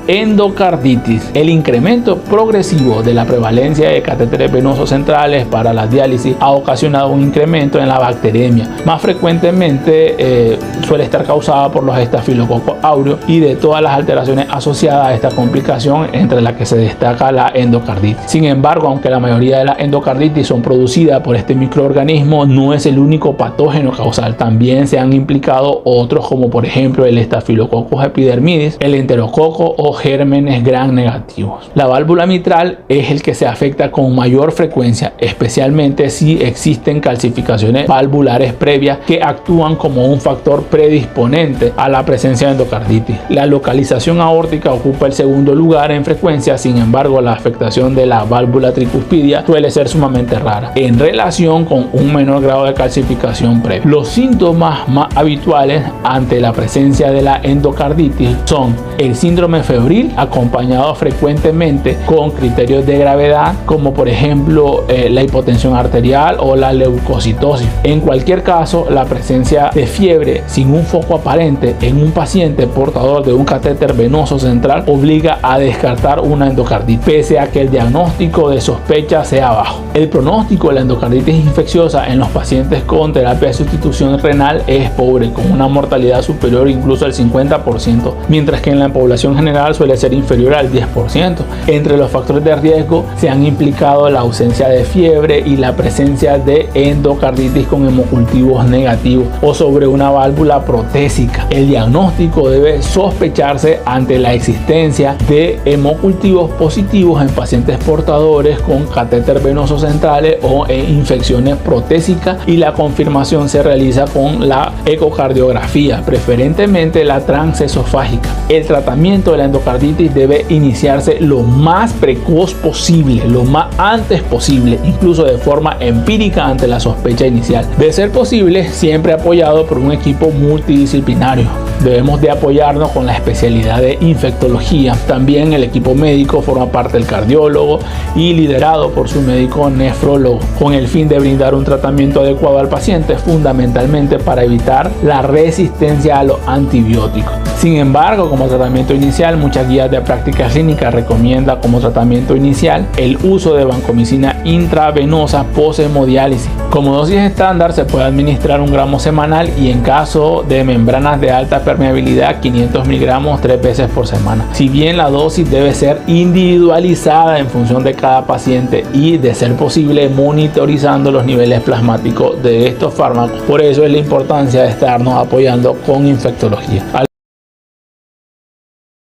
endocarditis. El incremento progresivo de la prevalencia de catéteres venosos centrales para la diálisis ha ocasionado un incremento en la bacteremia. Más frecuentemente suele estar causada por los estafilococos aureus y de todas las alteraciones asociadas a esta complicación, entre las que se destaca la endocarditis. Sin embargo, aunque la mayoría de las endocarditis son producidas por este microorganismo, no es el único patógeno causal. También se han implicado otros, como por ejemplo el Staphylococcus epidermidis, el enterococo o gérmenes gram negativos. La válvula mitral es el que se afecta con mayor frecuencia, especialmente si existen calcificaciones valvulares previas que actúan como un factor predisponente a la presencia de endocarditis. La localización aórtica ocupa el segundo lugar en frecuencia. Sin embargo, la afectación de la válvula tricuspidia suele ser sumamente rara en relación con un menor grado de calcificación previa. Los síntomas más habituales ante la presencia de la endocarditis son el síndrome febril, acompañado frecuentemente con criterios de gravedad, como por ejemplo la hipotensión arterial o la leucocitosis. En cualquier caso, la presencia de fiebre sin un foco aparente en un paciente portador de un catéter venoso central obliga a descartar una endocarditis, pese a que el diagnóstico de sospecha sea bajo. El pronóstico de la endocarditis infecciosa en los pacientes con terapia de sustitución renal es pobre, con una mortalidad superior incluso al 50%, mientras que en la población general suele ser inferior al 10%. Entre los factores de riesgo se han implicado la ausencia de fiebre y la presencia de endocarditis con hemocultivos negativos o sobre una válvula protésica. El diagnóstico debe sospecharse ante la existencia de hemocultivos positivos en pacientes portadores con catéter venosos centrales o en infecciones protésicas, y la confirmación se realiza con la ecocardiografía, preferentemente la transesofágica. El tratamiento de la endocarditis debe iniciarse lo más precoz posible, lo más antes posible, incluso de forma empírica ante la sospecha inicial. De ser posible, siempre apoyado por un equipo multidisciplinario. Debemos de apoyarnos con la especialidad de infectología. También el equipo médico forma parte del cardiólogo y liderado por su médico nefrólogo, con el fin de brindar un tratamiento adecuado al paciente, fundamentalmente para evitar la resistencia a los antibióticos. Sin embargo, como tratamiento inicial, muchas guías de práctica clínica recomiendan como tratamiento inicial el uso de vancomicina intravenosa post-hemodiálisis. Como dosis estándar se puede administrar 1 gramo semanal, y en caso de membranas de alta permeabilidad 500 miligramos 3 veces por semana. Si bien la dosis debe ser individualizada en función de cada paciente y, de ser posible, monitorizando los niveles plasmáticos de estos fármacos. Por eso es la importancia de estarnos apoyando con infectología.